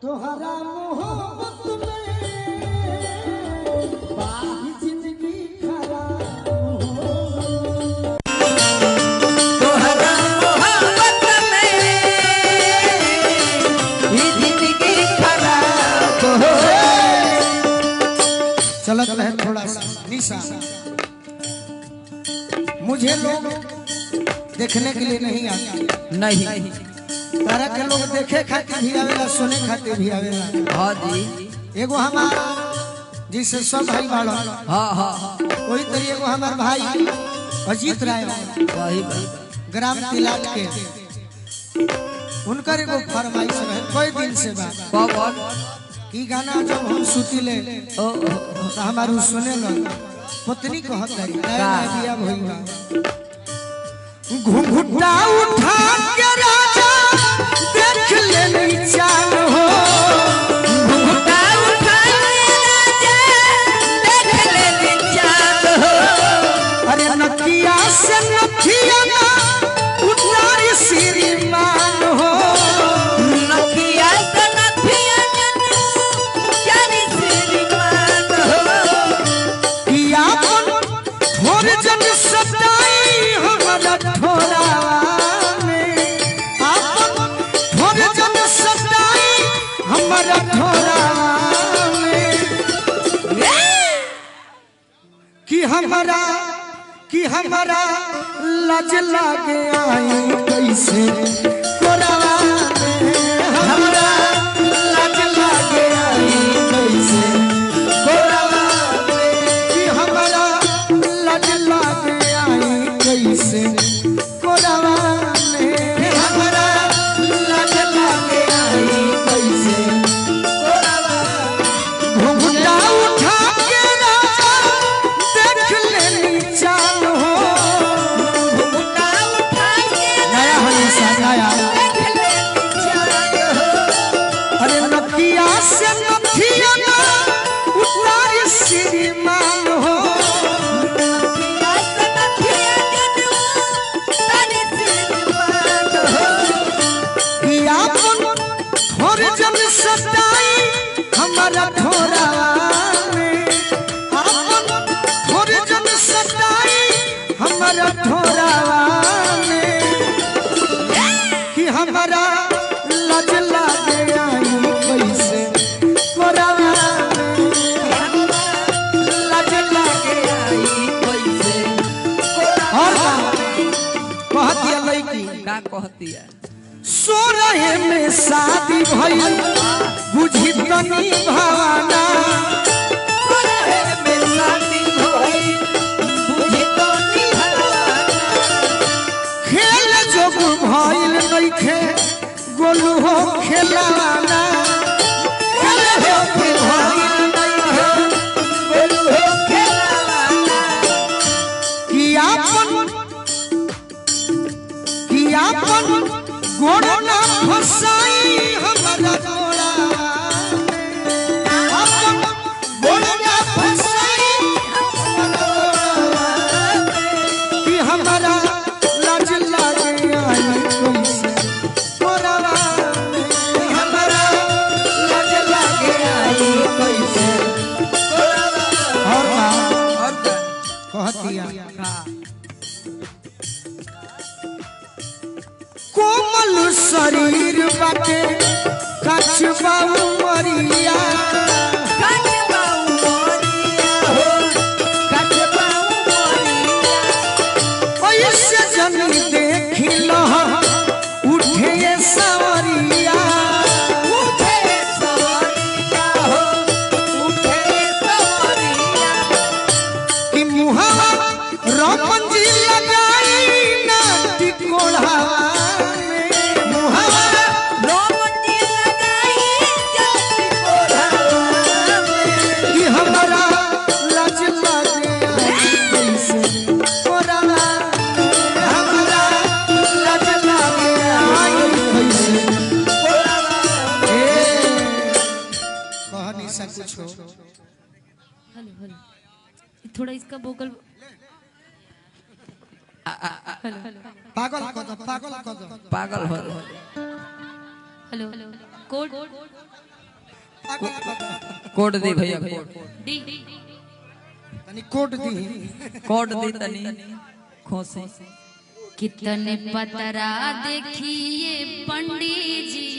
तोहरा मोहब्बत में बाकी जिंदगी खराब हो तोहरा मोहब्बत में ही जिंदगी खराब हो। चलत रहे थोड़ा सा निशा। मुझे लोग देखने के लिए नहीं आते, नहीं तारा के लोग देखे खातिर भी आवेला, सुने खातिर भी आवेला। हाँ जी, एगो हमारा जिससे सब भाई बाड़ो, हाँ हाँ वही तरी एगो हमार भाई अजीत राय वही ग्राम तिलाट के, उनकर एगो फरमाइश रहे कोई दिन से बात की गाना जब हम सुतिले तो हमारू सुने लो पत्नी कहत रही दिया भइला घुंघटा उठा के राजा देख ले चाल हो। घुंघटा उठा के राजा देख ले चाल हो। अरे नकिया से नकिया ना उतारी श्रीमान हो। नकिया से नकिया ना उतारी श्रीमान हो। किया थोड़े जन सताई हमारा ठोरावा में, आप थोड़े जन सताई हमारा ठोरावा में। कि हमारा लाज लागे आई कैसे कोरावा में, हमारा लाज लागे आई कैसे कोरावा में। कि हमारा लाज लागे आई कैसे कोरावा में, हमारा लाज लागे आई कैसे कोरावा में। घुंघटा उठा के राजा देख लेनी चाल हो। घुंघटा उठा के नया हो निशा नया। देख ले चाल हो। अरे नकिया से नथिया ना उतारी श्रीमान हो। नकिया से नकिया ना उतारी श्रीमान हो। किया थोड़े जन सताई हमारा ठोरावा में, आप थोड़े जन सताई हमारा ठोरावा में। कि हमारा लाज लागे आई कैसे कोरावा में, लाज लागे आई कैसे कोरावा। और कहत दिया लड़की का कहती है? सो रहे में शादी भई बुझी तनी भावना। रहे में शादी भई बुझी तनी भावना। खेल जोग भइल नइखे गोलू हो खेलाना। खेल जोग भइल नइखे गोलू हो खेलाना। कि आपन गोड़ ना फसाई हमारा गोड़ा में, आपन गोड़ ना फसाई हमारा गोड़ा में। कि हमारा लाज लागे आई कैसे कोरावा में, हमारा लाज लागे आई कैसे कोरावा में। और कहतिया कोमल शरीर बाटे कछबा उमरिया। कछबा उमरिया हो, कछबा उमरिया। ऐसे जन देखी लह उठे सवरिया। उठे सवरिया हो, उठे सवरिया। कि मुहावा रमन जी लगाई ना टिकोढ़ा में, मुहावा रोमन जी लगाई जब कोढ़ावा में। कि हमारा लाज लागे आई कैसे कोरावा में, हमारा लाज लागे आई कैसे कोरावा में। कहानी सा कुछ हो। हेलो हेलो थोड़ा इसका वोकल हेलो पागल कर दो, पागल कर दो। पागल हो हेलो कोड कोड दे भैया कोड डी तनी कोट दी कोड दे तनी खोसे कितने पतरा देखिए पंडित जी